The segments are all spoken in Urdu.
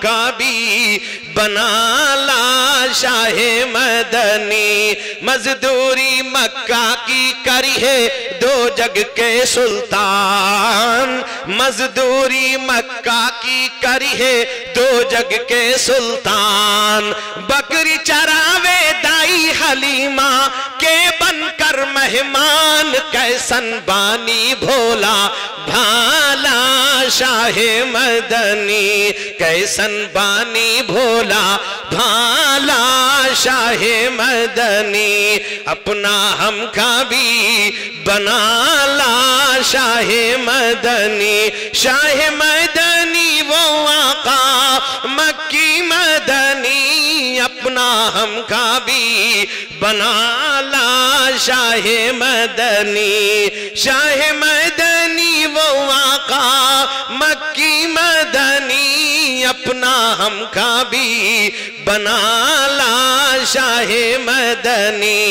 کا بھی بنا لا شاہ مدنی، مزدوری مکہ کی کری ہے دو جگ کے سلطان، مزدوری مکہ کی کری ہے دو جگ کے سلطان، بکری چراوے دائی حلیمہ کے بن کر مہمان، کیسن بانی بھولا بھالا شاہ مدنی، کیسن بانی بھولا بھالا شاہ مدنی، اپنا ہم کا بھی بنا لا شاہ مدنی، شاہ مدنی وہ آقا مکی مدنی، اپنا ہم کا بھی بنا لا شاہ مدنی، شاہ مدنی وہ آقا مکی مدنی، اپنا ہم کا بھی بنا لا شاہ مدنی،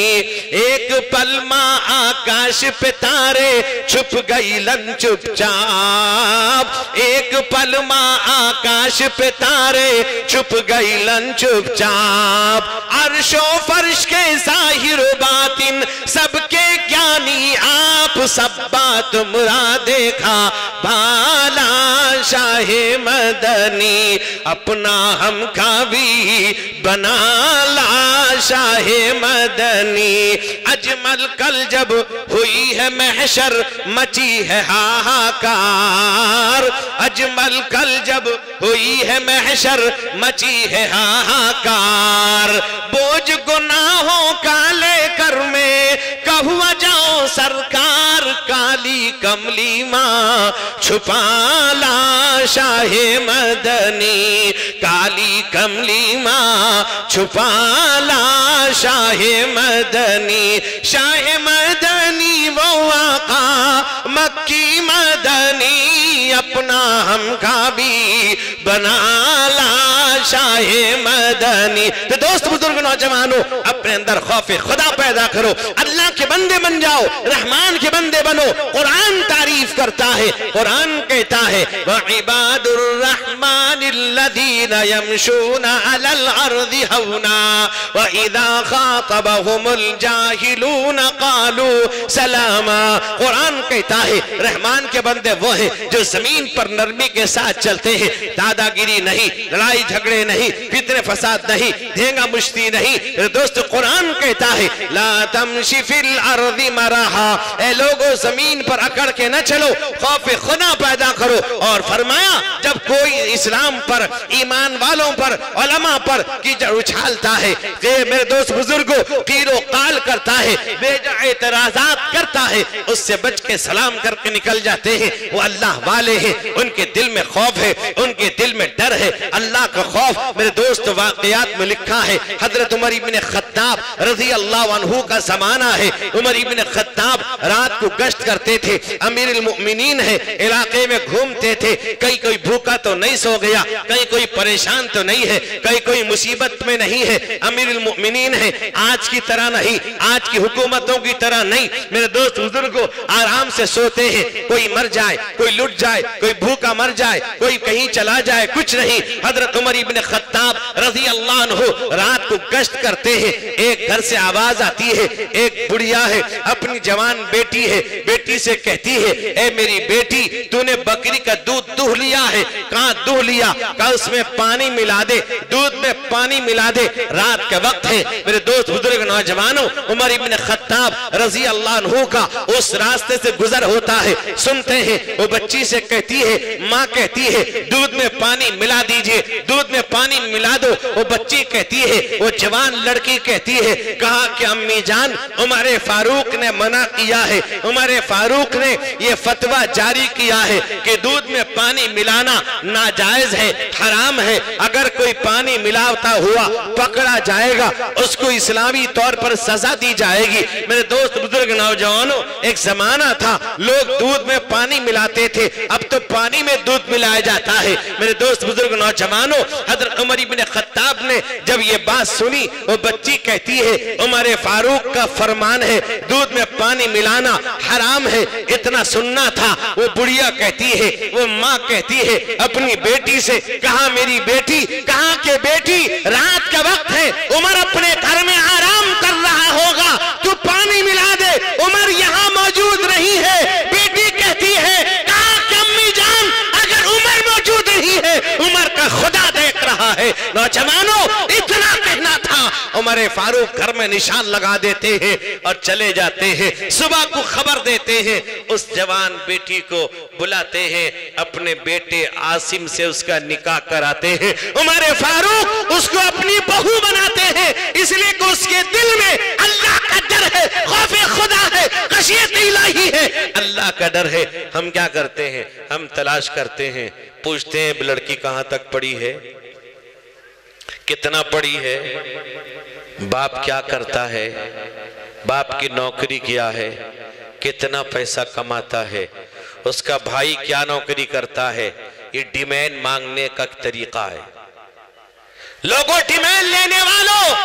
ایک پلما آکاش پہ تارے چھپ گئی لن چپ چاپ، ایک پلما آکاش پہ تارے چھپ گئی لن چپ چاپ، عرش و فرش کے ظاہر و باطن سب کے گیانی آپ، سب بات مرا دیکھا بھالا شاہ مدنی، اپنا ہم کا بھی بنا لا شاہ مدنی، اجمل کل جب ہوئی ہے محشر مچی ہے ہاہاکار، اجمل کل جب ہوئی ہے محشر مچی ہے ہاہاکار، بوجھ گناہوں کا لے کر میں کہوا جاؤں سرکار، کالی کملی ماں چھپا لا شاہ مدنی، کالی کملی ماں چھپا لا شاہ مدنی، شاہ مدنی وہ آقا مکی مدنی، اپنا ہم کا بھی بنا لا شاہ مدنی۔ تو دوست بزرگ نوجوانوں، اپنے اندر خوف خدا پیدا کرو، اللہ کے بندے بن جاؤ، رحمان کے بندے بنو، قرآن تعریف کرتا ہے، قرآن کہتا ہے وَعِبَادُ الرَّحْمَنِ الَّذِينَ يَمْشُونَ عَلَى الْأَرْضِ هَوْنًا وَإِذَا خَاطَبَهُمُ الْجَاهِلُونَ قَالُوا سَلَامًا، قرآن کہتا ہے رحمان کے بندے وہ ہیں جو زمین پر نرمی کے ساتھ چلتے ہیں، دادا گیری نہیں، لڑائی جھگڑے نہیں، فتنہ فساد نہیں، دھینگا مشتی نہیں۔ دوست قرآن کہتا ہے لا تمشی فی الارض مرحا، اے لوگو زمین پر اکڑ کے نہ چلو، خوف خدا پیدا کرو، اور فرمایا جب کوئی اسلام پر، ایمان والوں پر، علماء پر کیچڑ اچھالتا ہے، میرے دوست بزرگوں قیل و قال کرتا ہے، بے جا اعتراضات کرتا ہے، اس سے بچ کے سلام کر کے نکل جاتے ہیں، وہ اللہ والے ہیں، ان کے دل میں خوف ہے، ان کے دل میں ڈر ہے، اللہ کا خوف۔ میرے دوست واقعات میں لکھا ہے حضرت عمر ابن خطاب رضی اللہ عنہ کا زمانہ ہے، عمر ابن خطاب رات کو گشت کرتے تھے، امیر المؤمنین ہے، علاقے میں گھومتے تھے، کئی کوئی بھوکا تو نہیں سو گیا، کئی کوئی پریشان تو نہیں ہے، کئی کوئی مصیبت میں نہیں ہے، امیر المؤمنین ہے، آج کی طرح نہیں، آج کی حکومتوں کی طرح نہیں، میرے دوست بزرگوں آرام سے سوتے ہیں، کوئی مر جائے، کوئی لٹ جائے، کوئی بھوکا مر جائے، کوئی کہیں چلا جائے، کچھ نہیں۔ حضرت عمر ابن خطاب رضی اللہ عنہ رات کو گشت کرتے ہیں، ایک گھر سے آواز آتی ہے، ایک بڑھیا ہے، اپنی جوان بیٹی ہے، بیٹی سے کہتی ہے اے میری بیٹی تو نے بکری کا دودھ دوہ لیا ہے، کہاں دوہ لیا؟ کہا اس میں پانی ملا دے، دودھ میں پانی ملا دے، رات کا وقت ہے۔ میرے دوست بزرگ نوجوانوں، عمر ابن خطاب رضی اللہ عنہ کا اس راستے سے گزر ہوتا ہے، سنتے ہیں وہ بچی سے کہتی ہے، ماں کہتی ہے دودھ میں پانی ملا دیجئے، دودھ میں پانی ملا دو، وہ بچی کہتی ہے، وہ جوان لڑکی کہتی ہے، کہا کہ امی جان عمر فاروق نے منع کیا ہے، عمر فاروق نے یہ فتویٰ جاری کیا ہے کہ دودھ میں پانی ملانا ناجائز ہے، حرام ہے، اگر کوئی پانی ملاتا ہوا پکڑا جائے گا، اس کو اسلامی طور پر سزا دی جائے گی۔ میرے دوست بزرگ نوجوانوں، ایک زمانہ تھا لوگ دودھ میں پانی ملاتے تھے، اب تو پانی میں دودھ ملایا جاتا ہے۔ میرے دوست بزرگ نوجوانوں، حضرت عمر ابن خطاب نے جب یہ بات سنی وہ بچی کہتی ہے عمر فاروق کا فرمان ہے دودھ میں پانی ملانا حرام ہے، اتنا سننا تھا۔ وہ بڑھیا کہتی ہے، وہ ماں کہتی ہے اپنی بیٹی سے، کہاں میری بیٹی، کہاں کہ بیٹی رات کا وقت ہے، عمر اپنے گھر میں آرام کر رہا ہوگا، تو پانی ملا دے، عمر یہاں موجود نہیں ہے۔ بیٹی کہتی ہے کہاں کہ امی جان اگر عمر موجود نہیں ہے، عمر کا خدا دیکھ رہا ہے۔ نوجوانوں اتنا کہنا تھا، عمر فاروق گھر میں نشان لگا دیتے ہیں اور چلے جاتے ہیں، صبح کو خبر دیتے ہیں، اس جوان بیٹی کو بلاتے ہیں، اپنے بیٹے عاصم سے اس کا نکاح کراتے ہیں۔ عمر فاروق اس کو اپنی بہو بناتے ہیں، اس لیے کہ اس کے دل میں اللہ کا ڈر ہے، خوف خدا ہے، خشیت الہی ہے، اللہ کا ڈر ہے۔ ہم کیا کرتے ہیں؟ ہم تلاش کرتے ہیں، پوچھتے ہیں لڑکی کہاں تک پڑھی ہے، کتنا پڑھی ہے، باپ کیا کرتا ہے، باپ کی نوکری کیا ہے، کتنا پیسہ کماتا ہے، اس کا بھائی کیا نوکری کرتا ہے۔ یہ ڈیمانڈ مانگنے کا طریقہ ہے۔ لوگوں ڈیمانڈ لینے والوں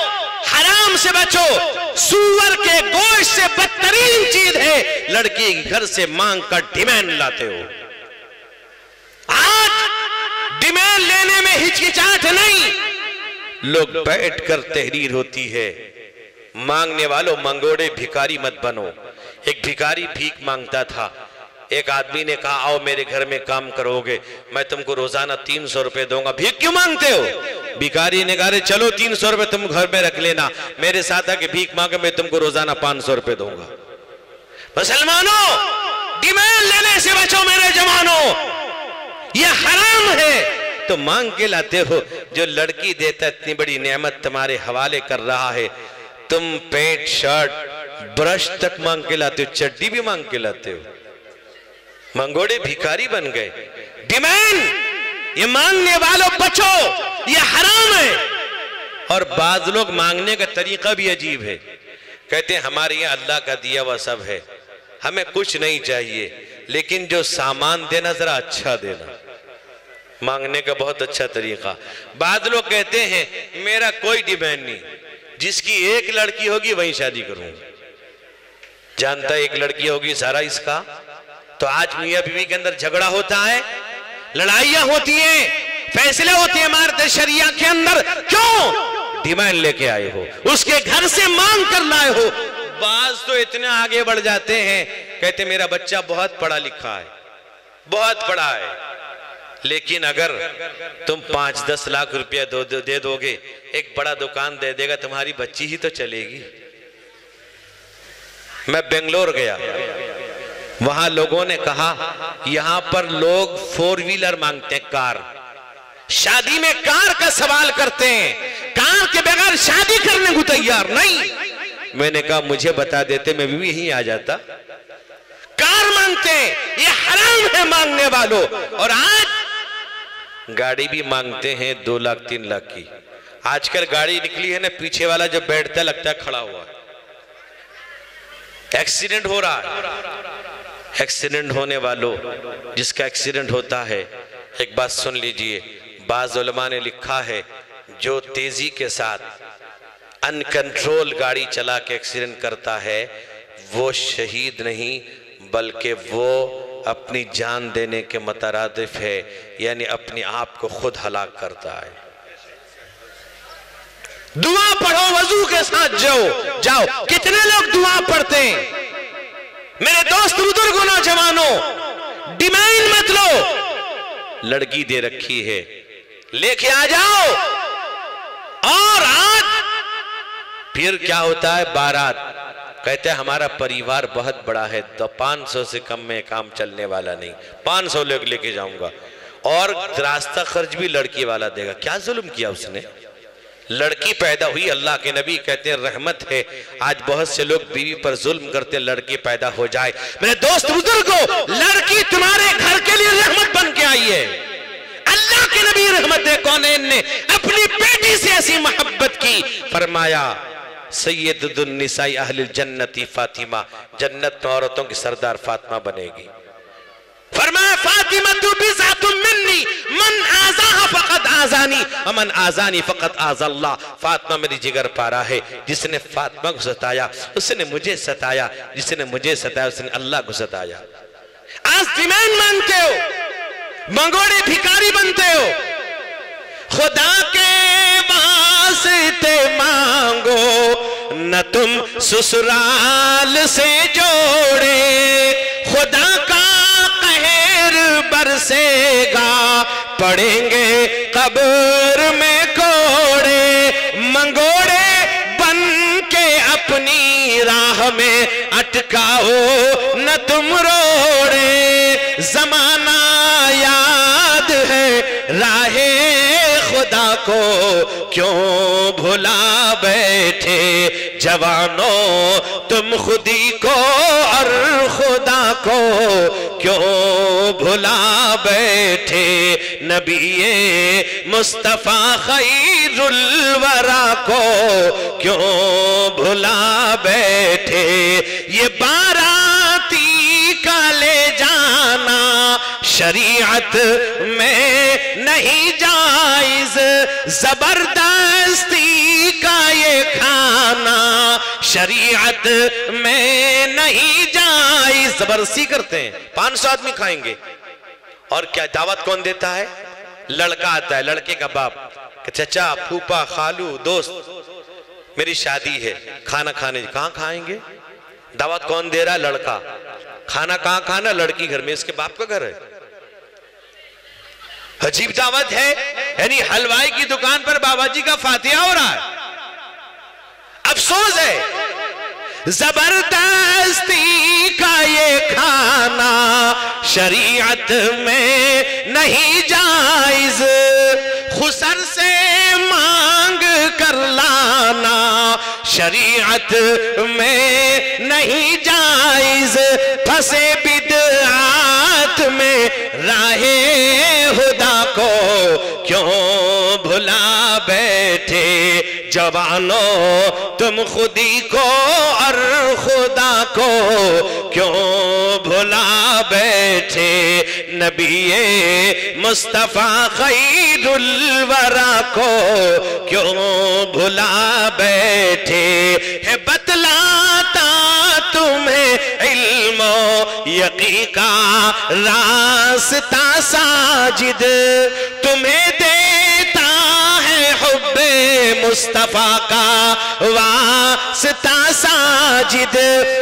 حرام سے بچو، سور کے گوشت سے بدترین چیز ہے لڑکی گھر سے مانگ کر ڈیمانڈ لاتے ہو۔ آج ڈیمانڈ لینے میں ہچکچاہٹ نہیں، لوگ بیٹھ کر تحریر ہوتی ہے۔ مانگنے والوں منگوڑے بھکاری مت بنو۔ ایک بھکاری بھیک مانگتا تھا، ایک آدمی نے کہا آؤ میرے گھر میں کام کرو گے، میں تم کو روزانہ 300 روپے دوں گا۔ بھیک کیوں مانگتے ہو؟ بھکاری نے کہا چلو 300 روپے تم گھر میں رکھ لینا، میرے ساتھ آ کے بھیک مانگے، میں تم کو روزانہ 500 روپے دوں گا۔ مسلمانوں ڈیمانڈ لینے سے بچو میرے جوانوں، یہ حرام ہے۔ تو مانگ کے لاتے ہو، جو لڑکی دیتا اتنی بڑی نعمت تمہارے حوالے کر رہا ہے، تم پینٹ شرٹ برش تک مانگ کے لاتے ہو، چڈی بھی مانگ کے لاتے ہو۔ منگوڑے بھیکاری بن گئے۔ ڈیمانڈ، یہ مانگنے والوں بچو، یہ حرام ہے۔ اور بعض لوگ مانگنے کا طریقہ بھی عجیب ہے، کہتے ہیں ہمارے یہاں اللہ کا دیا ہوا سب ہے، ہمیں کچھ نہیں چاہیے، لیکن جو سامان دینا ذرا اچھا دینا۔ مانگنے کا بہت اچھا طریقہ۔ بعض لوگ کہتے ہیں میرا کوئی ڈیمانڈ نہیں، جس کی ایک لڑکی ہوگی وہیں شادی کروں گا۔ جانتا ہے ایک لڑکی ہوگی سارا اس کا۔ تو آج میاں بیوی کے اندر جھگڑا ہوتا ہے، لڑائیاں ہوتی ہیں، فیصلے ہوتے ہیں عمارت شریعہ کے اندر، کیوں؟ ڈیمانڈ لے کے آئے ہو، اس کے گھر سے مانگ کر لائے ہو۔ بعض تو اتنے آگے بڑھ جاتے ہیں، کہتے میرا بچہ بہت پڑھا لکھا ہے، بہت پڑھا ہے، لیکن اگر تم 5-10 لاکھ روپیہ دے دو گے، ایک بڑا دکان دے دے گا، تمہاری بچی ہی تو چلے گی۔ میں بنگلور گیا، وہاں لوگوں نے کہا یہاں پر لوگ 4 ویلر مانگتے ہیں، کار، شادی میں کار کا سوال کرتے ہیں، کار کے بغیر شادی کرنے کو تیار نہیں۔ میں نے کہا مجھے بتا دیتے میں بھی یہیں آ جاتا۔ کار مانگتے ہیں، یہ حرام ہے مانگنے والوں۔ اور آج گاڑی بھی مانگتے ہیں 2 لاکھ 3 لاکھ کی۔ آج کل گاڑی نکلی ہے نا، پیچھے والا جو بیٹھتا لگتا ہے کھڑا ہوا۔ ایکسیڈنٹ ہو رہا ہے، ایکسیڈنٹ ہونے والوں، جس کا ایکسیڈنٹ ہوتا ہے، ایک بات سن لیجئے، بعض علماء نے لکھا ہے جو تیزی کے ساتھ ان کنٹرول گاڑی چلا کے ایکسیڈنٹ کرتا ہے وہ شہید نہیں بلکہ وہ اپنی جان دینے کے مترادف ہے، یعنی اپنی آپ کو خود ہلاک کرتا ہے۔ دعا پڑھو وضو کے ساتھ جاؤ۔ کتنے لوگ دعا پڑھتے ہیں؟ میرے دوست بزرگوں نوجوانوں، ڈیمانڈ مت لو، لڑکی دے رکھی ہے لے کے آ جاؤ۔ اور آج پھر کیا ہوتا ہے؟ بارات، کہتے ہیں ہمارا پریوار بہت بڑا ہے، تو 500 سے کم میں کام چلنے والا نہیں، 500 لوگ لے کے جاؤں گا، اور راستہ خرچ بھی لڑکی والا دے گا۔ کیا ظلم کیا اس نے؟ لڑکی پیدا ہوئی، اللہ کے نبی کہتے ہیں رحمت ہے۔ آج بہت سے لوگ بیوی پر ظلم کرتے ہیں، لڑکی پیدا ہو جائے۔ میرے دوست بزرگوں، لڑکی تمہارے گھر کے لیے رحمت بن کے آئی ہے۔ اللہ کے نبی رحمت کونین نے اپنی بیٹی سے ایسی محبت کی، فرمایا سید النساء اہل الجنتی فاطمہ، جنت میں عورتوں کی سردار فاطمہ بنے گی۔ فرمایا فاطمہ تو بزعت منی من آزاها فقط آزانی ومن آزانی فقط آز اللہ. فاطمہ میری جگر پارا ہے، جس نے فاطمہ کو ستایا اس نے مجھے ستایا، جس نے مجھے ستایا اس نے اللہ کو ستایا. آج دیمین مانتے ہو، منگوڑے بھکاری بنتے ہو، خدا کے واسطے مانگو نہ تم سسرال سے جوڑے. خدا کا قہر برسے گا، پڑیں گے قبر میں کوڑے. منگوڑے بن کے اپنی راہ میں اٹکاؤ نہ تم روڑے. زمانہ یاد ہے راہ خدا کو کیوں بھلا بیٹھے. جوانوں تم خودی کو اور خدا کو کیوں بھلا بیٹھے. نبی مصطفیٰ خیر الورا کو کیوں بھلا بیٹھے. یہ باراتی کا لے جانا شریعت میں نہیں جائز، زبردستی کا یہ کھانا شریعت میں نہیں جائز. زبردستی کرتے ہیں، 500 آدمی کھائیں گے. اور کیا دعوت کون دیتا ہے؟ لڑکا آتا ہے، لڑکے کا باپ کہ چچا، پھوپا، خالو، دوست میری شادی ہے، کھانا کھانے. کہاں کھائیں گے؟ دعوت کون دے رہا ہے؟ لڑکا. کھانا کہاں کھانا؟ لڑکی گھر میں، اس کے باپ کا گھر ہے. عجیب دعوت ہے. یعنی حلوائی کی دکان پر بابا جی کا فاتحہ ہو رہا ہے. افسوس ہے، زبردستی کا یہ کھانا شریعت میں نہیں جائز. خسر سے مانگ کر لانا شریعت میں نہیں جائز. پھنسے بدعات میں راہ خدا کو کیوں بھلا بیٹھے. جوانوں تم خودی کو اور خدا کو کیوں بھلا بیٹھے. نبی مصطفیٰ خیر الورا کو کیوں بھلا بیٹھے. ہے بتلاتا تمہیں علم و یقین کا راستہ ساجد، تمہیں دیتا ہے حب مصطفیٰ کا واسطہ ساجد.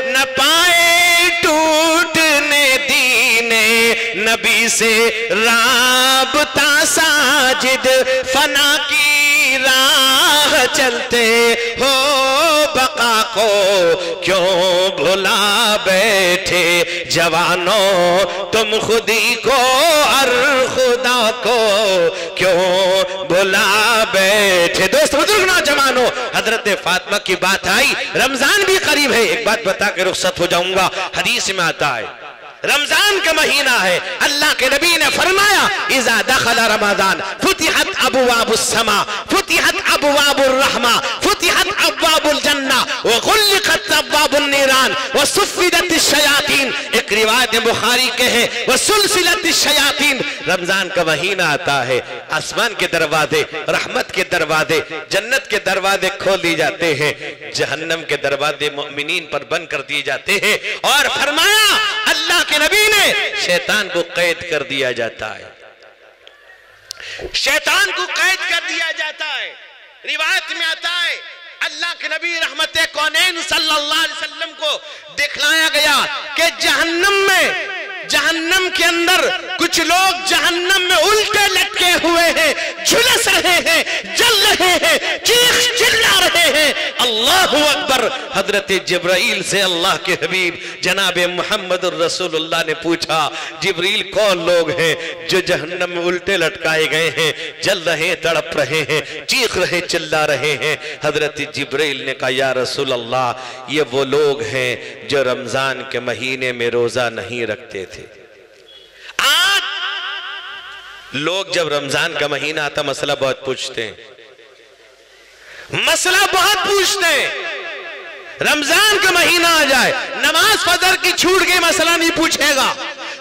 نہ پائے ٹوٹنے دین نبی سے رابطہ ساجد. فنا کی راہ چلتے ہو بقا کو کیوں بھلا بیٹھے. جوانوں تم خودی کو اور خدا کو کیوں بھلا بیٹھے. دوست بزرگ نوجوانوں، حضرت فاطمہ کی بات آئی. رمضان بھی قریب ہے، ایک بات بتا کے رخصت ہو جاؤں گا. حدیث میں آتا ہے رمضان کا مہینہ ہے، اللہ کے نبی نے فرمایا اذا دخل رمضان فتحت ابواب السماء، فتحت ابواب الرحمہ، فتحت ابواب الجنہ، وغلقت ابواب النیران، وصفدت الشیاطین. ایک روایت بخاری کے ہے وسلسلت الشیاطین. رمضان کا مہینہ آتا ہے، آسمان کے دروازے، رحمت کے دروازے، جنت کے دروازے کھول دی جاتے ہیں، جہنم کے دروازے مومنین پر بند کر دیے جاتے ہیں. اور فرمایا اللہ کے نبی نے شیطان کو قید کر دیا جاتا ہے. شیطان کو قید کر دیا جاتا ہے. روایت میں آتا ہے اللہ کے نبی رحمت کونین صلی اللہ علیہ وسلم کو دکھلایا گیا کہ جہنم کے اندر کچھ لوگ جہنم میں الٹے لٹکے ہوئے ہیں، جھلس رہے ہیں، جل رہے ہیں، چیخ چلا رہے ہیں. اللہ اکبر. حضرت جبرائیل سے اللہ کے حبیب جناب محمد الرسول اللہ نے پوچھا جبریل کون لوگ ہیں جو جہنم میں الٹے لٹکائے گئے ہیں، جل رہے، تڑپ رہے ہیں، چیخ رہے، چلا رہے ہیں؟ حضرت جبرائیل نے کہا یا رسول اللہ یہ وہ لوگ ہیں جو رمضان کے مہینے میں روزہ نہیں رکھتے تھے. آج لوگ جب رمضان کا مہینہ آتا مسئلہ بہت پوچھتے ہیں، مسئلہ بہت پوچھتے ہیں. رمضان کا مہینہ آ جائے، نماز فجر کی چھوٹ گئی مسئلہ نہیں پوچھے گا،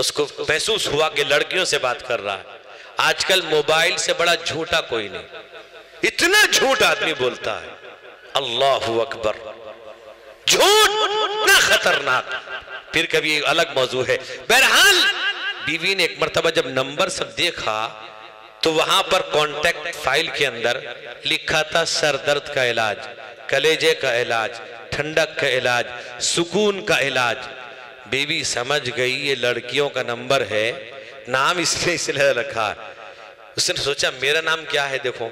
اس کو محسوس ہوا کہ لڑکیوں سے بات کر رہا ہے۔ آج کل موبائل سے بڑا جھوٹا کوئی نہیں، اتنا جھوٹ آدمی بولتا ہے، اللہ اکبر، جھوٹ اتنا خطرناک، پھر کبھی ایک الگ موضوع ہے۔ بہرحال بیوی نے ایک مرتبہ جب نمبر سب دیکھا تو وہاں پر کانٹیکٹ فائل کے اندر لکھا تھا سر درد کا علاج، کلیجے کا علاج، ٹھنڈک کا علاج، سکون کا علاج۔ بیوی سمجھ گئی یہ لڑکیوں کا نمبر ہے، نام اس لیے رکھا۔ اس نے سوچا میرا نام کیا ہے، دیکھو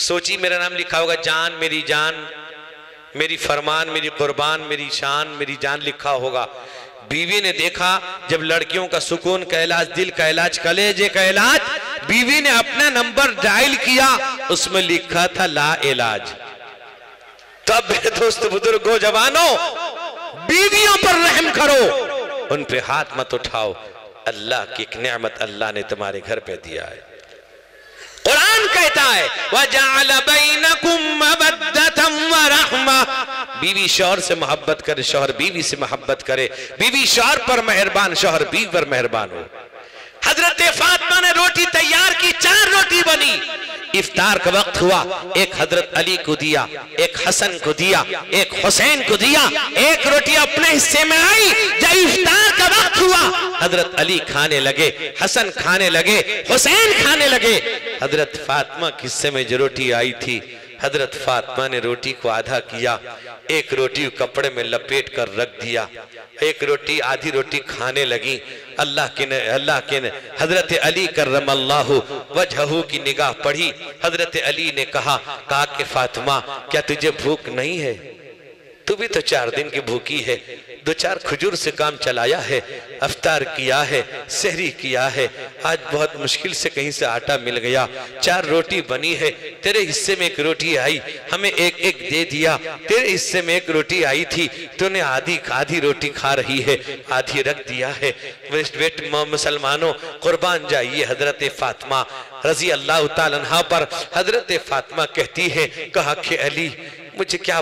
سوچی میرا نام لکھا ہوگا، جان میری جان، میری فرمان، میری قربان، میری شان، میری جان لکھا ہوگا۔ بیوی نے دیکھا جب لڑکیوں کا سکون کا علاج، دل کا علاج، کلیجے کا علاج، بیوی نے اپنا نمبر ڈائل کیا، اس میں لکھا تھا لا علاج۔ تب میرے دوست بزرگوں جوانوں، بیویوں پر رحم کرو، ان پہ ہاتھ مت اٹھاؤ، اللہ کی ایک نعمت اللہ نے تمہارے گھر پہ دیا ہے۔ قرآن کہتا ہے وَجَعَلَ بَيْنَكُمْ مَوَدَّةً وَرَحْمَةً، بیوی شوہر سے محبت کرے، شوہر بیوی سے محبت کرے، بیوی شوہر پر مہربان، شوہر بیوی پر مہربان ہو۔ حضرت فاطمہ نے روٹی تیار کی، 4 روٹی بنی، افطار کا وقت ہوا، ایک حضرت علی کو دیا، ایک حسن کو دیا، ایک حسین کو دیا، ایک روٹی اپنے حصے میں آئی۔ جب افطار کا وقت ہوا حضرت علی کھانے لگے، حسن کھانے لگے، حسین کھانے لگے۔ حضرت فاطمہ کے حصے میں جو روٹی آئی تھی، حضرت فاطمہ نے روٹی کو آدھا کیا، ایک روٹی کپڑے میں لپیٹ کر رکھ دیا، ایک روٹی آدھی روٹی کھانے لگی۔ اللہ کے حضرت علی کرم اللہ وجہہ کی نگاہ پڑھی، حضرت علی نے کہا کہ فاطمہ کیا تجھے بھوک نہیں ہے؟ تو بھی تو 4 دن کی بھوکی ہے، 2-4 کھجور سے کام چلایا ہے، افطار کیا ہے، سحری کیا ہے، آج بہت مشکل سے کہیں سے آٹا مل گیا، 4 روٹی بنی ہے، تیرے حصے میں ایک روٹی آئی، ہمیں ایک دے دیا، تیرے حصے میں ایک روٹی آئی تھی، تو نے آدھی روٹی کھا رہی ہے، آدھی رکھ دیا ہے۔ مسلمانوں قربان جائیے حضرت فاطمہ رضی اللہ تعالیٰ عنہ پر۔ حضرت فاطمہ کہتی ہے، کہا کہ علی مجھے کیا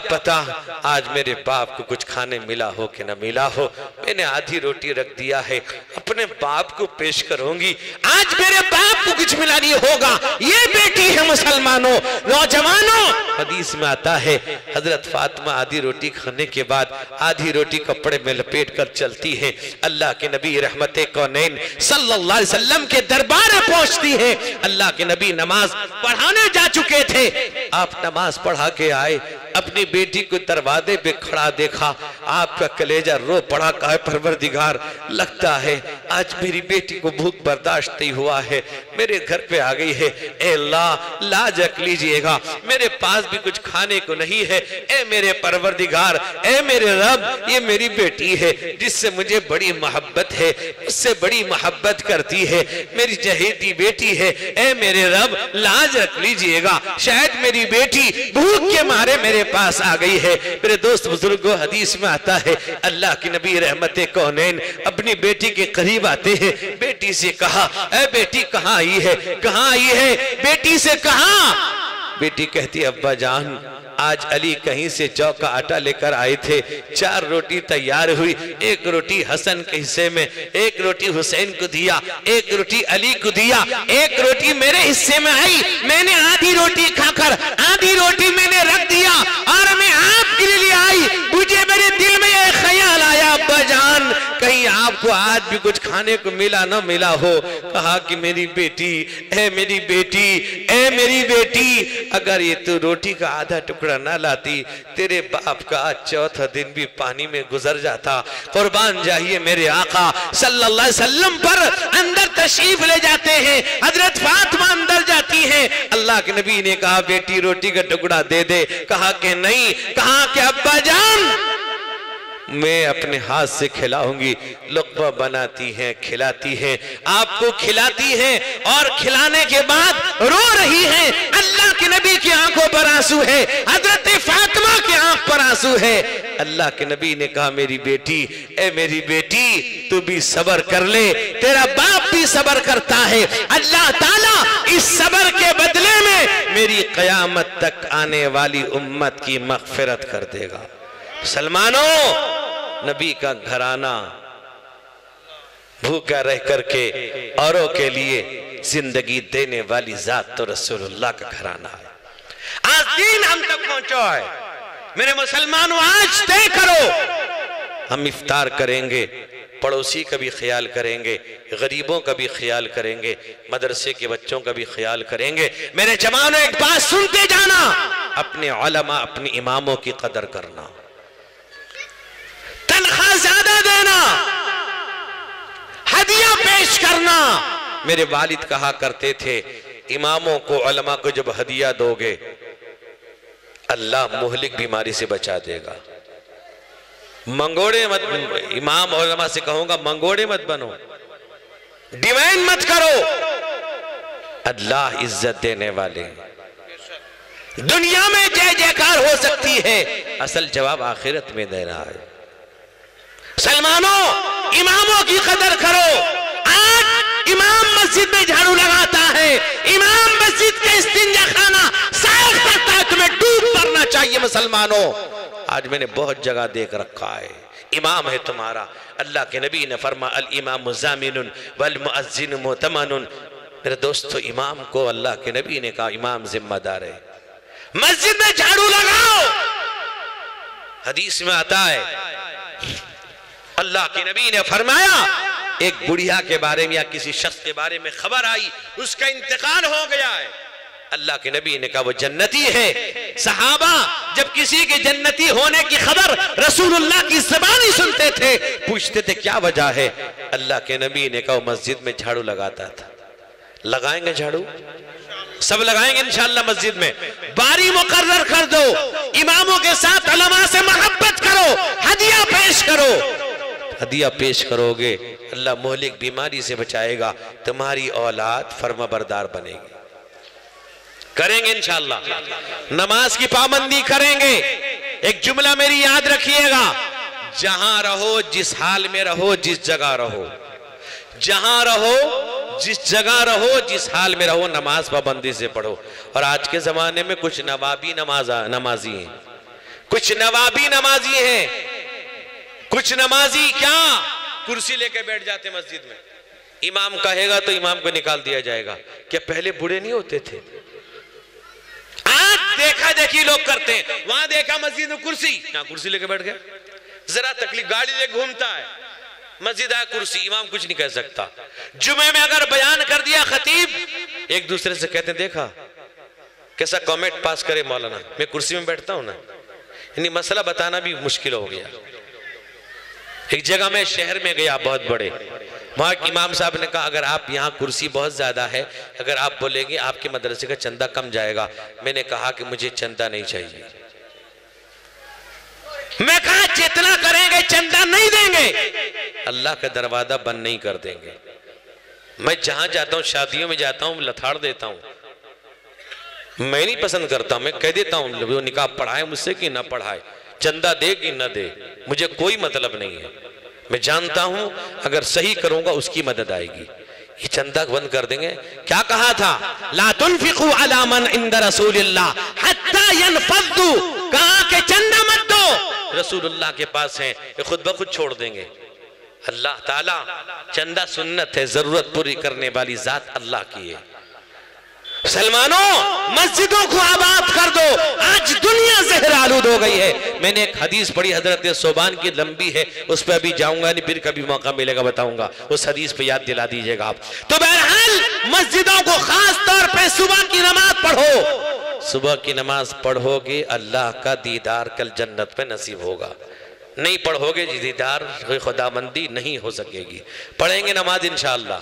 پتا آج میرے باپ کو کچھ کھانے ملا ہو کہ نہ ملا ہو، میں نے آدھی روٹی رکھ دیا ہے، اپنے باپ کو پیش کروں گی، آج میرے باپ کو کچھ ملا نہیں ہوگا۔ یہ بیٹی ہے مسلمانوں، نوجوانوں۔ حدیث میں آتا ہے حضرت فاطمہ آدھی روٹی کھانے کے بعد آدھی روٹی کپڑے میں لپیٹ کر چلتی ہے، اللہ کے نبی رحمت کونین صلی اللہ علیہ وسلم کے دربار پہنچتی ہے۔ اللہ کے نبی نماز پڑھانے جا چکے تھے، آپ نماز پڑھا کے آئے، اپنی بیٹی کو دروازے پہ کھڑا دیکھا، آپ کا کلیجہ رو پڑا، کہا پروردگار لگتا ہے آج میری بیٹی کو بھوک برداشت نہیں ہوا ہے، میرے گھر پہ آ گئی ہے، اے اللہ لاج رکھ لیجئے گا، میرے پاس بھی کچھ کھانے کو نہیں ہے، اے میرے پروردگار، اے میرے رب، یہ میری بیٹی ہے جس سے مجھے بڑی محبت ہے، اس سے بڑی محبت کرتی ہے، میری چہیتی بیٹی ہے، اے میرے رب لاج رکھ لیجئے گا، شاید میری بیٹی بھوک کے مارے میرے پاس آ گئی ہے۔ میرے دوست بزرگوں حدیث میں آتا ہے اللہ کی نبی رحمت کونین اپنی بیٹی کے قریب آتے ہیں، بیٹی سے کہا اے بیٹی کہاں آئی ہے، کہاں آئی ہے؟ بیٹی سے کہا، بیٹی کہتی ابا جان آج علی کہیں سے جو کا آٹا لے کر آئے تھے، 4 روٹی تیار ہوئی، ایک روٹی حسن کے حصے میں، ایک روٹی حسین کو دیا، ایک روٹی علی کو دیا، ایک روٹی میرے حصے میں آئی، میں نے آدھی روٹی کھا کر آدھی روٹی میں نے رکھ دیا اور میں آپ کے لیے آئی، مجھے میرے دل میں یہ خیال آیا ابا جان کہیں آپ کو آج بھی کچھ کھانے کو ملا نہ ملا ہو۔ کہا کہ میری بیٹی، اے میری بیٹی، اے میری بیٹی، اگر یہ تو روٹی کا آدھا ٹکڑا نہ لاتی تیرے باپ کا آج 4تھا دن بھی پانی میں گزر جاتا۔ قربان جائیے میرے آقا صلی اللہ علیہ وسلم پر اندر تشریف لے جاتے ہیں، حضرت فاطمہ اندر جاتی ہیں، اللہ کے نبی نے کہا بیٹی روٹی کا ٹکڑا دے دے، کہا کہ نہیں، کہا کہ ابا جان میں اپنے ہاتھ سے کھلاؤں گی، لقمہ بناتی ہیں، کھلاتی ہیں، آپ کو کھلاتی ہیں اور کھلانے کے بعد رو رہی ہیں، اللہ کے نبی کی آنکھوں پر آنسو ہے، حضرت فاطمہ کی آنکھ پر آنسو ہے۔ اللہ کے نبی نے کہا میری بیٹی، اے میری بیٹی تو بھی صبر کر لے، تیرا باپ بھی صبر کرتا ہے، اللہ تعالیٰ اس صبر کے بدلے میں میری قیامت تک آنے والی امت کی مغفرت کر دے گا۔ مسلمانوں نبی کا گھرانہ بھوکا رہ کر کے اوروں کے لیے زندگی دینے والی ذات تو رسول اللہ کا گھرانہ ہے۔ آج دین ہم تک پہنچا ہے میرے مسلمانوں، آج طے کرو، ہم افطار کریں گے، پڑوسی کا بھی خیال کریں گے، غریبوں کا بھی خیال کریں گے، مدرسے کے بچوں کا بھی خیال کریں گے۔ میرے جوانوں ایک بات سنتے جانا، اپنے علماء اپنی اماموں کی قدر کرنا، تنخواہ زیادہ دینا، ہدیہ پیش کرنا۔ میرے والد کہا کرتے تھے اماموں کو علماء کو جب ہدیہ دو گے اللہ مہلک بیماری سے بچا دے گا۔ منگوڑے مت، امام علماء سے کہوں گا منگوڑے مت بنو، ڈیمانڈ مت کرو، اللہ عزت دینے والے۔ دنیا میں جے جے کار ہو سکتی ہے، اصل جواب آخرت میں دینا ہے۔ سلمانوں اماموں کی قدر کرو۔ آج امام مسجد میں جھاڑو لگاتا ہے، امام مسجد کے استنجا خانہ صاف کرتا ہے، تمہیں ڈوب پڑنا چاہیے مسلمانوں۔ آج میں نے بہت جگہ دیکھ رکھا ہے، امام ہے تمہارا، اللہ کے نبی نے فرمایا الامام ضامن والمؤذن مؤتمن۔ میرے دوستو امام کو اللہ کے نبی نے کہا امام ذمہ دار ہے، مسجد میں جھاڑو لگاؤ۔ حدیث میں آتا ہے اللہ کے نبی نے فرمایا ایک بڑھیا کے بارے میں یا کسی شخص کے بارے میں خبر آئی اس کا انتقال ہو گیا ہے، اللہ کے نبی نے کہا وہ جنتی ہے۔ صحابہ جب کسی کے جنتی ہونے کی خبر رسول اللہ کی زبانی سنتے تھے پوچھتے تھے کیا وجہ ہے، اللہ کے نبی نے کہا وہ مسجد میں جھاڑو لگاتا تھا۔ لگائیں گے جھاڑو؟ سب لگائیں گے انشاءاللہ مسجد میں۔ باری مقرر کر دو، اماموں کے ساتھ علماء سے محبت کرو، ہدیہ پیش کرو۔ ہدیہ پیش کرو گے اللہ مہلک بیماری سے بچائے گا، تمہاری اولاد فرما بردار بنے گی۔ کریں گے انشاءاللہ، نماز کی پابندی کریں گے۔ ایک جملہ میری یاد رکھیے گا، جہاں رہو، جس حال میں رہو، جس جگہ رہو، جہاں رہو، جس جگہ رہو، جس حال میں رہو، نماز پابندی سے پڑھو۔ اور آج کے زمانے میں کچھ نوابی نمازی ہیں، کچھ نوابی نمازی ہیں، کچھ نمازی کیا کرسی لے کے بیٹھ جاتے مسجد میں، امام کہے گا تو امام کو نکال دیا جائے گا۔ کیا پہلے بوڑھے نہیں ہوتے تھے؟ آج دیکھا دیکھی لوگ کرتے ہیں، وہاں دیکھا مسجد میں کرسی، یہاں کرسی لے کے بیٹھ گئے، ذرا تکلیف، گاڑی لے گھومتا ہے، مسجد آیا کرسی، امام کچھ نہیں کہہ سکتا۔ جمعے میں اگر بیان کر دیا خطیب، ایک دوسرے سے کہتے ہیں دیکھا کیسا کامنٹ پاس کرے مولانا، میں کرسی میں بیٹھتا ہوں نا، یعنی مسئلہ بتانا بھی مشکل ہو گیا۔ ایک جگہ میں شہر میں گیا بہت بڑے، وہاں امام صاحب نے کہا اگر آپ یہاں کرسی بہت زیادہ ہے، اگر آپ بولیں گے آپ کے مدرسے کا چندہ کم جائے گا۔ میں نے کہا کہ مجھے چندہ نہیں چاہیے، میں کہا جتنا کریں گے چندہ نہیں دیں گے، اللہ کا دروازہ بند نہیں کر دیں گے۔ میں جہاں جاتا ہوں، شادیوں میں جاتا ہوں، لتھاڑ دیتا ہوں، میں نہیں پسند کرتا، میں کہہ دیتا ہوں وہ نکاح پڑھائے مجھ سے کہ نہ پڑھائے، چندہ دے کہ نہ دے، مجھے کوئی مطلب نہیں ہے، میں جانتا ہوں اگر صحیح کروں گا اس کی مدد آئے گی۔ یہ چندہ بند کر دیں گے۔ کیا کہا تھا؟ لا تنفقوا علی من عند رسول اللہ حتی ینفضوا، کہا کہ چندہ مت دو، رسول اللہ کے پاس ہیں، یہ خود بخود چھوڑ دیں گے۔ اللہ تعالیٰ چندہ سنت ہے، ضرورت پوری کرنے والی ذات اللہ کی ہے۔ سلمانوں مسجدوں کو آباد کر دو، آج دنیا زہر آلود ہو گئی ہے۔ میں نے ایک حدیث پڑھی حضرت صوبان کی، لمبی ہے، اس پہ ابھی جاؤں گا نہیں، پھر کبھی موقع ملے گا بتاؤں گا، اس حدیث پہ یاد دلا دیجئے گا آپ۔ تو بہرحال مسجدوں کو خاص طور پہ صبح کی نماز پڑھو، صبح کی نماز پڑھو گے اللہ کا دیدار کل جنت میں نصیب ہوگا، نہیں پڑھو گے دیدار خداوندی نہیں ہو سکے گی۔ پڑھیں گے نماز انشاءاللہ۔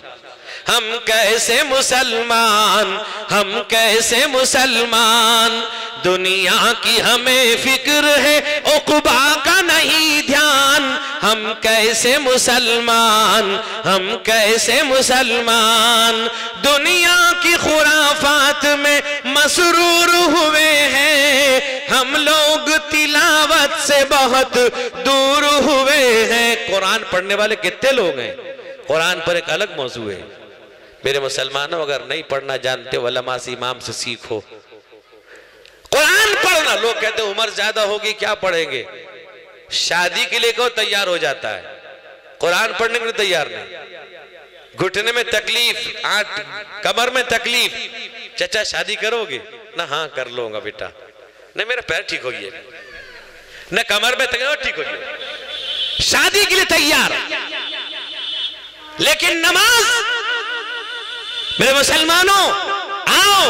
ہم کیسے مسلمان، ہم کیسے مسلمان، دنیا کی ہمیں فکر ہے عقبہ کا نہیں دھیان۔ ہم کیسے مسلمان، ہم کیسے مسلمان، دنیا کی خرافات میں مسرور ہوئے ہیں، ہم لوگ تلاوت سے بہت دور ہوئے ہیں۔ قرآن پڑھنے والے کتنے لوگ ہیں؟ قرآن پر ایک الگ موضوع ہے میرے مسلمانوں، اگر نہیں پڑھنا جانتے علماء سے امام سے سیکھو۔ قرآن پڑھنا، لوگ کہتے ہیں عمر زیادہ ہوگی کیا پڑھیں گے، شادی کے لئے کو تیار ہو جاتا ہے، قرآن پڑھنے کے لئے تیار نہیں۔ گھٹنے میں تکلیف، کمر میں تکلیف، چچا شادی کرو گے؟ نہ ہاں کر لوں گا بیٹا، نہ میرا پیر ٹھیک ہو گیا، نہ کمر میں تکلیف ٹھیک ہو گیا، شادی کے لیے تیار۔ لیکن نماز، میرے مسلمانوں آؤ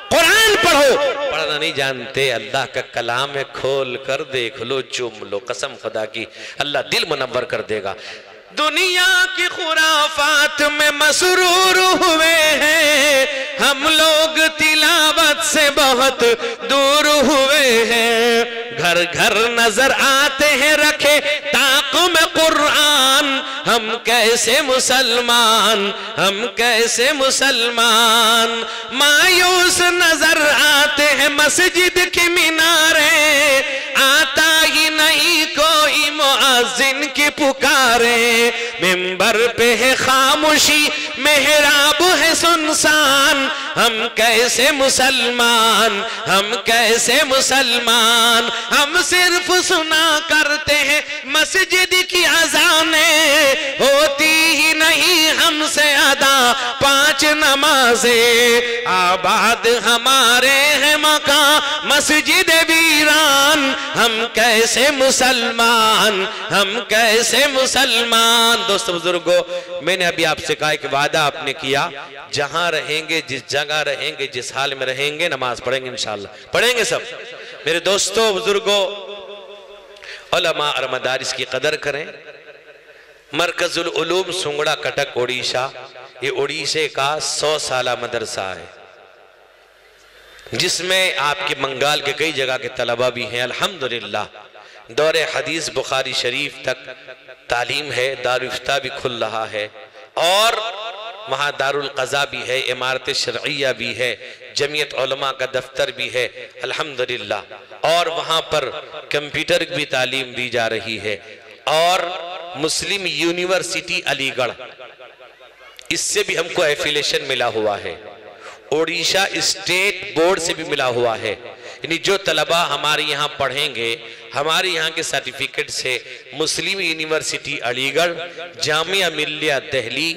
قرآن پڑھو، پڑھنا نہیں جانتے اللہ کا کلام ہے، کھول کر دیکھ لو، چوم لو، قسم خدا کی اللہ دل منور کر دے گا۔ دنیا کی خرافات میں مسرور ہوئے ہیں ہم لوگ، تلاوت سے بہت دور ہوئے ہیں، گھر گھر نظر آتے ہیں رکھے طاق میں قرآن، ہم کیسے مسلمان، ہم کیسے مسلمان، مایوس نظر آتے ہیں مسجد کی میناریں، آتا ہی نہیں کوئی مؤذن کی پکاریں، منبر پہ ہے خاموشی، محراب ہے سنسان، ہم کیسے مسلمان، ہم کیسے مسلمان، ہم صرف سنا کرتے ہیں مسجد کی اذانیں، ہوتی ہی نہیں ہم سے ادا 5 نمازیں، آباد ہمارے ہیں مکان مسجد ویران، ہم کیسے مسلمان، ہم کیسے مسلمان۔ دوست بزرگوں، میں نے ابھی آپ سے کہا کہ وعدہ آپ نے کیا، جہاں رہیں گے، جس جگہ رہیں گے، جس حال میں رہیں گے، نماز پڑھیں گے انشاءاللہ، پڑھیں گے سب۔ میرے دوستوں بزرگوں، علماء اور مدارس کی قدر کریں۔ مرکز العلوم سنگڑا کٹک اڑیسہ، یہ اڑیسے کا 100 سالہ مدرسہ ہے، جس میں آپ کے بنگال کے کئی جگہ کے طلبہ بھی ہیں۔ الحمدللہ دور حدیث بخاری شریف تک تعلیم ہے، دارالافتاء بھی کھل رہا ہے، اور وہاں دارالقضاء بھی ہے، امارت شرعیہ بھی ہے، جمعیت علماء کا دفتر بھی ہے الحمدللہ، اور وہاں پر کمپیوٹر بھی تعلیم دی جا رہی ہے، اور مسلم یونیورسٹی علی گڑھ، اس سے بھی ہم کو ایفیلیشن ملا ہوا ہے، اڑیسہ اسٹیٹ بورڈ سے بھی ملا ہوا ہے، یعنی جو طلبہ ہمارے یہاں پڑھیں گے، ہمارے یہاں کے سرٹیفکیٹ سے مسلم یونیورسٹی علی گڑھ، جامعہ ملیہ دہلی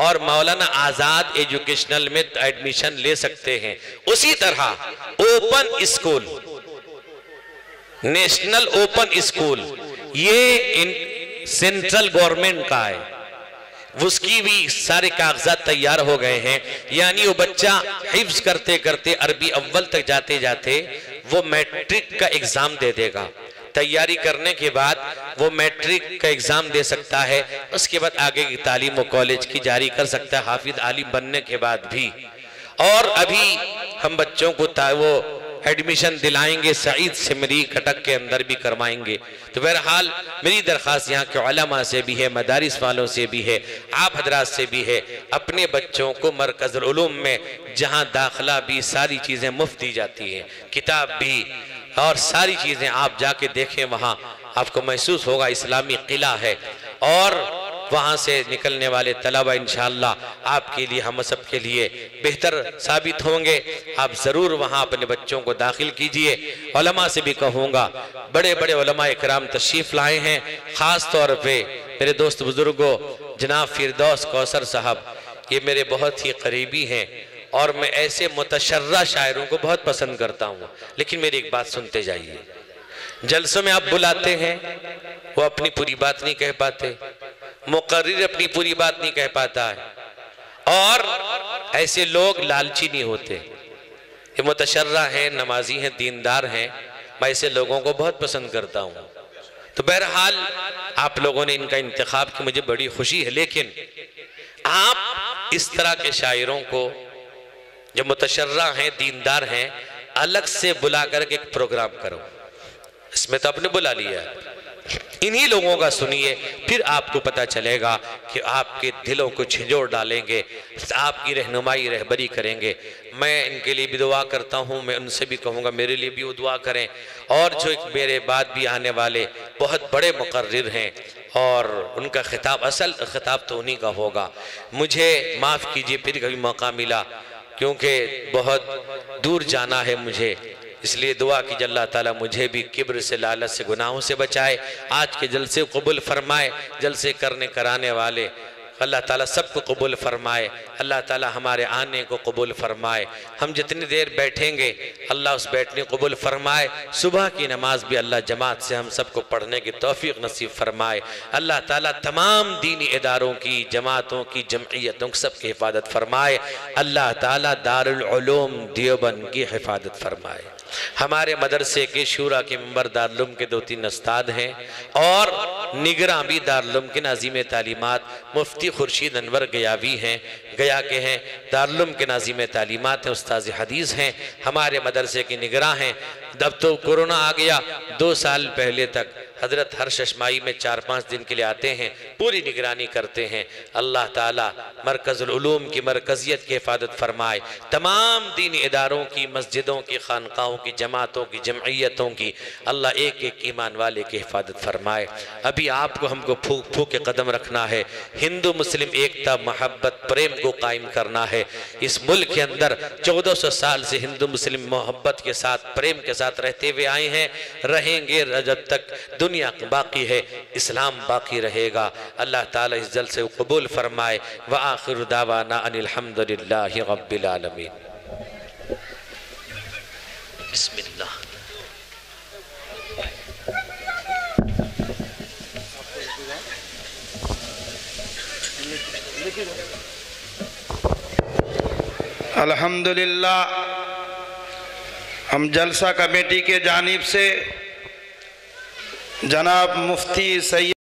اور مولانا آزاد ایجوکیشنل میں ایڈمیشن لے سکتے ہیں۔ اسی طرح open school, national open school, یہ سینٹرل گورنمنٹ کا ہے، اس کی بھی سارے کاغذات تیار ہو گئے ہیں، یعنی وہ بچہ حفظ کرتے کرتے عربی اول تک جاتے جاتے وہ میٹرک کا ایگزام دے دے گا، تیاری کرنے کے بعد وہ میٹرک کا ایگزام دے سکتا ہے، اس کے بعد آگے کی تعلیم و کالج کی جاری کر سکتا ہے حافظ عالم بننے کے بعد بھی۔ اور ابھی ہم بچوں کو وہ ایڈمیشن دلائیں گے، سعید سمری کٹک کے اندر بھی کروائیں گے۔ تو بہرحال میری درخواست یہاں کے علماء سے بھی ہے، مدارس والوں سے بھی ہے، آپ حضرات سے بھی ہے، اپنے بچوں کو مرکز العلوم میں جہاں داخلہ بھی ساری چیزیں مفت دی جاتی ہیں، کتاب بھی اور ساری چیزیں آپ جا کے دیکھیں، وہاں آپ کو محسوس ہوگا اسلامی قلعہ ہے، اور وہاں سے نکلنے والے طلبہ انشاءاللہ آپ کے لیے، ہم سب کے لیے بہتر ثابت ہوں گے۔ آپ ضرور وہاں اپنے بچوں کو داخل کیجئے۔ علماء سے بھی کہوں گا، بڑے بڑے علماء اکرام تشریف لائے ہیں، خاص طور پہ میرے دوست بزرگوں جناب فردوس کوثر صاحب، یہ میرے بہت ہی قریبی ہیں، اور میں ایسے متشرع شاعروں کو بہت پسند کرتا ہوں، لیکن میری ایک بات سنتے جائیے۔ جلسوں میں آپ بلاتے ہیں، وہ اپنی پوری بات نہیں کہہ پاتے، مقرر اپنی پوری بات نہیں کہہ پاتا ہے، اور ایسے لوگ لالچی نہیں ہوتے، یہ متشرع ہیں، نمازی ہیں، دیندار ہیں، میں ایسے لوگوں کو بہت پسند کرتا ہوں۔ تو بہرحال آپ لوگوں نے ان کا انتخاب کی، مجھے بڑی خوشی ہے، لیکن آپ اس طرح کے شاعروں کو جو متشرع ہیں، دیندار ہیں، الگ سے بلا کر کے ایک پروگرام کرو، اس میں تو آپ نے بلا لیا ہے، انہی لوگوں کا سنیے، پھر آپ کو پتہ چلے گا کہ آپ کے دلوں کو جھنجھوڑ ڈالیں گے، آپ کی رہنمائی رہبری کریں گے۔ میں ان کے لیے بھی دعا کرتا ہوں، میں ان سے بھی کہوں گا میرے لیے بھی وہ دعا کریں، اور جو ایک میرے بعد بھی آنے والے بہت بڑے مقرر ہیں، اور ان کا خطاب، اصل خطاب تو انہی کا ہوگا۔ مجھے معاف کیجئے، پھر کبھی موقع ملا، کیونکہ بہت دور جانا ہے مجھے، اس لیے دعا کیجئے اللہ تعالیٰ مجھے بھی کبر سے، لالچ سے، گناہوں سے بچائے، آج کے جلسے قبول فرمائے، جلسے کرنے کرانے والے اللہ تعالیٰ سب کو قبول فرمائے، اللہ تعالیٰ ہمارے آنے کو قبول فرمائے، ہم جتنی دیر بیٹھیں گے اللہ اس بیٹھنے کو قبول فرمائے، صبح کی نماز بھی اللہ جماعت سے ہم سب کو پڑھنے کی توفیق نصیب فرمائے، اللہ تعالیٰ تمام دینی اداروں کی، جماعتوں کی، جمعیتوں کی سب کی حفاظت فرمائے، اللہ تعالیٰ دارالعلوم دیوبند کی حفاظت فرمائے۔ ہمارے مدرسے کے شورا کے ممبر دارالعلوم کے 2-3 استاد ہیں اور نگراں بھی دارالعلوم کے ناظم تعلیمات مفتی خورشید انور گیاوی ہیں، گیا کے ہیں، دارالعلوم کے ناظم تعلیمات ہیں، استاذ حدیث ہیں، ہمارے مدرسے کے نگراں ہیں۔ جب تو کورونا آ گیا 2 سال پہلے تک حضرت ہر ششمائی میں 4-5 دن کے لیے آتے ہیں، پوری نگرانی کرتے ہیں۔ اللہ تعالیٰ مرکز العلوم کی مرکزیت کی حفاظت فرمائے، تمام دینی اداروں کی، مسجدوں کی، خانقاہوں کی، جماعتوں کی، جمعیتوں کی اللہ ایک ایک ایمان والے کی حفاظت فرمائے۔ ابھی آپ کو ہم کو پھونک پھونک کے قدم رکھنا ہے، ہندو مسلم ایکتا محبت پریم کو قائم کرنا ہے۔ اس ملک کے اندر 1400 سال سے ہندو مسلم محبت کے ساتھ، پریم کے ساتھ رہتے ہوئے آئے ہیں، رہیں گے جب تک دنیا باقی ہے، اسلام باقی رہے گا۔ اللہ تعالیٰ اس جلسے کو قبول فرمائے۔ وآخر دعوانا ان الحمدللہ رب العالمین۔ بسم اللہ۔ الحمدللہ ہم جلسہ کمیٹی کے جانب سے جناب مفتی سید